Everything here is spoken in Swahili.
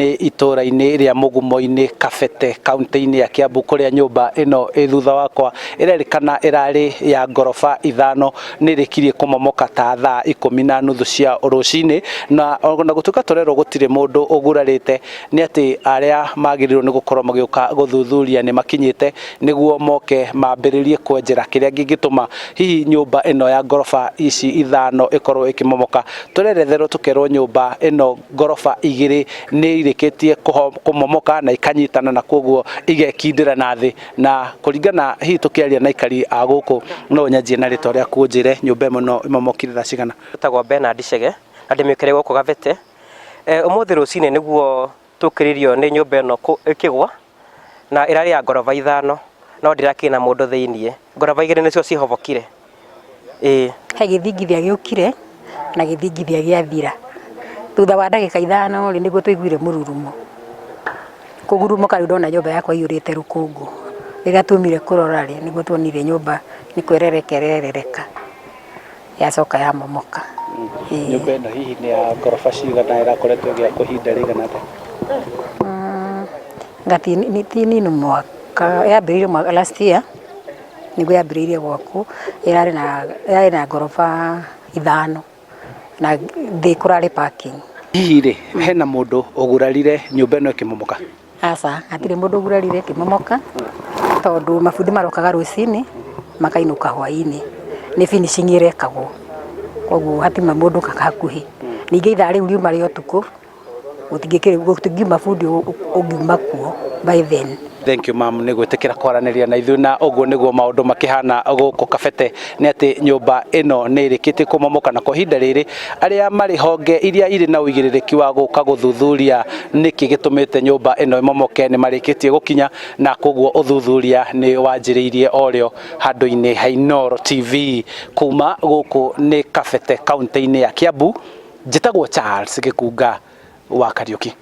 nĩ itũra-inĩ rĩa Mũgumo-inĩ Kabete kaunti-inĩ ya Kiambu kũrĩa nyũmba ĩno ĩ thutha wakwa ĩrerĩkana ĩrarĩ ya ngoroba ithano nĩrĩkirie kũmomoka ta thaa 10:30 cia rũcinĩ, na gũtuĩka tũrerwo gũtirĩ mũndũ ũgurarĩte, nĩ atĩ arĩa magĩrĩirwo nĩ gũkorwo magĩũka gũthuthuria nĩ makinyĩte nĩguo moke mambĩrĩrie kwenjera kĩrĩa gĩgĩtũma hihi nyũmba ĩno ya ngoroba ici ithano ĩkorwo ĩkĩmomoka. Tũreretherwo tũkerwo nyũmba ĩno ngoroba igĩrĩ nĩ irĩkĩtie kũmomoka na ikanyitana na koguo igekindĩra na thĩ, na kũringana hihi tũkĩaria na aikari a gũkũ no nyanjie na rĩtwa rĩa kũnjĩre nyũmba ĩno ĩmomokire thaa cigana. Tagwo Bernard Chege na ndĩmĩkĩrĩ gũkũ Kabete. Ũmũthĩ rũcinĩ nĩguo tũkĩrĩrio nĩ nyũmba ĩno ĩkĩgwa na ĩrarĩ ya ngoroba ithano no ndirakĩna mũndũ thĩiniĩ, ngoroba igĩrĩ nĩcio cihobokire. He gĩthingithia gĩũkire na gĩthingithia gĩathira thutha wa ndagĩka ithano nĩguo tũiguire mũrurumo. Kũgurumũka rĩu ndona nyũmba yakwa ĩiyũrĩte rũkũngũ. Rĩrĩa tuumire kũrora nĩguo tuonire nyũmba nĩ kwĩrereka yacoka yamomoka. Nyũmba ĩno hihi nĩ ya ngoroba cigana ĩrakoretwo ĩgĩakwo ihinda rĩigana atĩa? Ti nini mwaka yambĩrĩirie mwaka last year nĩguo yambĩrĩirie gwakwo. Yarĩ na ngoroba ithano na thĩ kũrarĩ parking. Hihi rĩ hena mũndũ ũgurarire nyũmba ĩno ĩkĩmomoka? Aca, hatirĩ mũndũ ũgurarire ĩkĩmomoka tondũ mabundi marokaga rũcinĩ makainũka hwaĩ-inĩ, nĩ finishing ĩrekagwo, koguo hatima mũndũ ũkaga hakuhĩ. Ningĩ ithaa rĩu riuma rĩa ũtukũ gũtingiuma bundi ũngiuma kuo by then. Thank you ma'am nĩ gwĩtĩkĩra kwaranĩria na ithuĩ, na ũguo nĩguo maũndũ makĩhana gũkũ Kabete. Nĩ atĩ nyũmba ĩno nĩ ĩrĩkĩtie kũmomoka na kwa ihinda rĩrĩ arĩa marĩ honge iria irĩ na ũigĩrĩrĩki wa gũka gũthuthuria nĩkĩ gĩtũmĩte nyũmba ĩno ĩmomoke nĩ marĩkĩtie gũkinya, na koguo ũthuthuria nĩ wanjĩrĩirie orĩo handũ-inĩ ha Inooro TV kuma gũkũ nĩ Kabete kaunti-inĩ ya Kiambu. Njĩtagwo Charles Gĩkunga wa Kariũki.